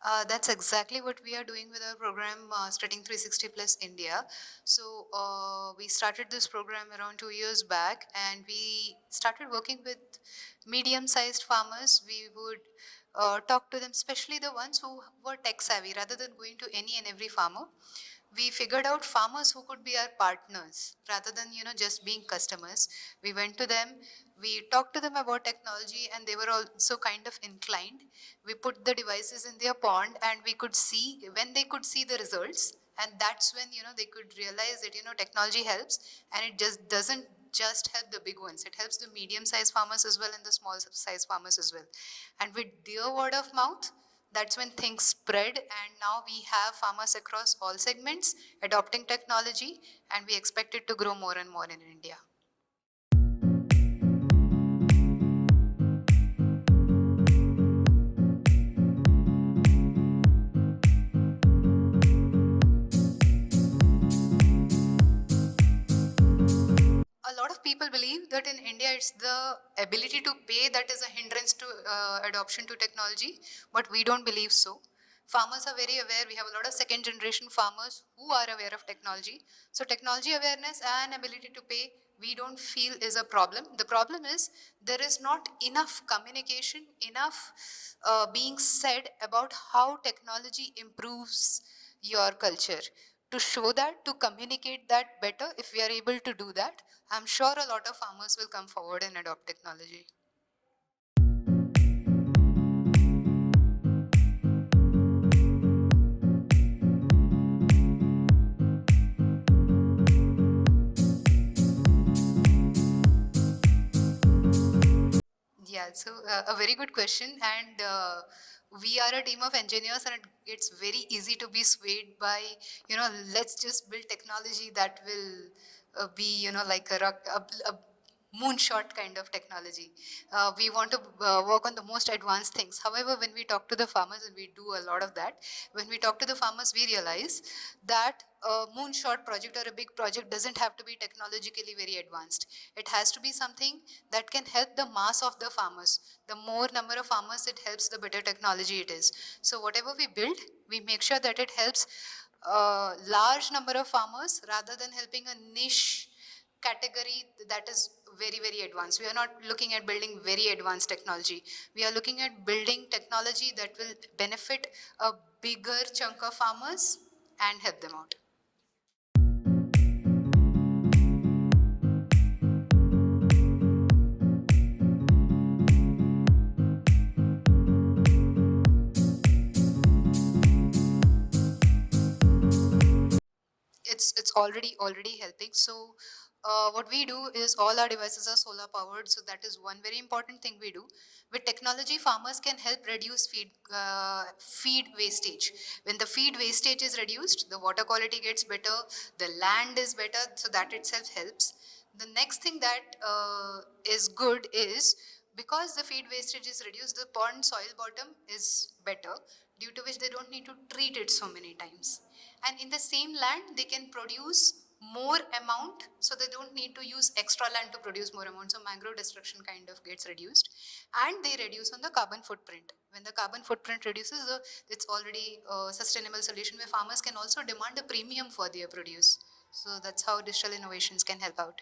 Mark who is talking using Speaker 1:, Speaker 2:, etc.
Speaker 1: That's exactly what we are doing with our program, Spreading 360 Plus India. So we started this program around 2 years back, and we started working with medium-sized farmers. We would talk to them, especially the ones who were tech savvy, rather than going to any and every farmer. We figured out farmers who could be our partners rather than just being customers. We went to them, we talked to them about technology, and they were also kind of inclined. We put the devices in their pond, and we could see when they could see the results, and that's when they could realize that technology helps, and it just doesn't just help the big ones, it helps the medium sized farmers as well and the small size farmers as well. And with their word of mouth, that's when things spread, and now we have farmers across all segments adopting technology, and we expect it to grow more and more in India. A lot of people believe that in India it's the ability to pay that is a hindrance to adoption to technology, but we don't believe so. Farmers are very aware. We have a lot of second generation farmers who are aware of technology. So technology awareness and ability to pay, we don't feel is a problem. The problem is there is not enough communication, enough being said about how technology improves your culture. To show that, to communicate that better, if we are able to do that, I'm sure a lot of farmers will come forward and adopt technology. Yeah, so a very good question. And we are a team of engineers, and it's very easy to be swayed by, let's just build technology that will be, like a moonshot kind of technology. We want to work on the most advanced things. However, when we talk to the farmers, and we do a lot of that, when we talk to the farmers, we realize that a moonshot project or a big project doesn't have to be technologically very advanced. It has to be something that can help the mass of the farmers. The more number of farmers it helps, the better technology it is. So whatever we build, we make sure that it helps a large number of farmers rather than helping a niche category that is very, very advanced. We are not looking at building very advanced technology. We are looking at building technology that will benefit a bigger chunk of farmers and help them out. It's already helping. So what we do is all our devices are solar powered, so that is one very important thing we do. With technology, farmers can help reduce feed wastage. When the feed wastage is reduced, the water quality gets better, the land is better, so that itself helps. The next thing that is good is, because the feed wastage is reduced, the pond soil bottom is better, due to which they don't need to treat it so many times. And in the same land, they can produce more amount, so they don't need to use extra land to produce more amount. So mangrove destruction kind of gets reduced, and they reduce on the carbon footprint. When the carbon footprint reduces, it's already a sustainable solution where farmers can also demand a premium for their produce. So that's how digital innovations can help out.